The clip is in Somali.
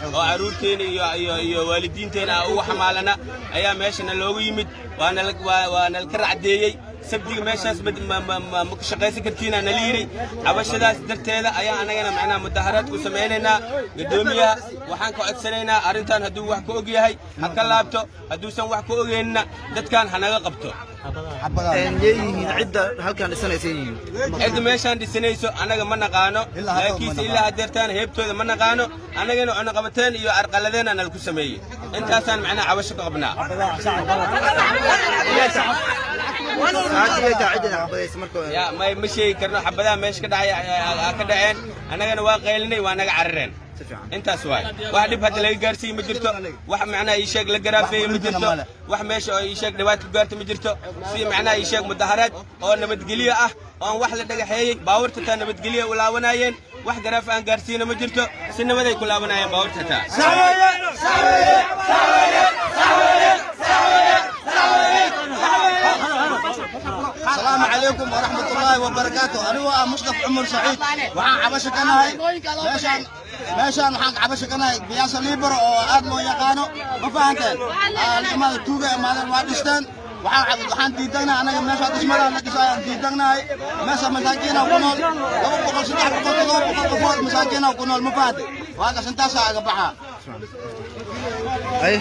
oo caruurteena iyo waalidiinteena ugu xamaalana ayaa meeshana loogu yimid waana ka racdeeyay sabtiga meeshaas ma ka shaqaysan kartiina nala yiri cabashadaas darteeda ayaa anagana macnaha mudaharaad ku sameeynaa gudoomiyaha waxaan ka codsanaynaa arintan hadduu wax ka og yahay ha ka laabto hadduusan wax ka ogeynna dadkan hanaga qabto leeyihiin cidda halkan dhisanaysan cidda meeshaan dhisanayso anaga ma naqaano laakiinse ilaa hadeertaan heebtooda ma naqaano anagana cunaqabateen iyo arqaladeena nala ku sameeyey intaasaan macnaha cabasho ka qabnaa يا ما مشي كرنا حبذا مش كده كدعين أنا جنا واقعيني وأنا قعررين أنت سواي واحد بهذا اللي جارسي مجرته واحد معنا يشق لجرافي مجرته واحد ماشي يشق دوات جارت مجرته في معنا يشق مدهرات أو نبتقليه أو واحد لدقة حي باورت تنا نبتقليه ولا وناين واحد جراف عن جارسينا مجرته سنة بدأ كل وناين باورت تا السلام عليكم ورحمة الله وبركاته. أنا هو مصطفى عمر سعيد وحان عبشة كناي ماشان وحان عبشة كناي بياسة ليبر أو أدلو يقانو ما فهمتين لما توجع مال الوادستان وحان تيدنا أنا ماشان تسمعنا لك سايان تيدنا ماشان مساكين أو كنول لو بقول سلاح بقول مساكين أو كنول مفاد وهذا سنتاسع قبعها. أي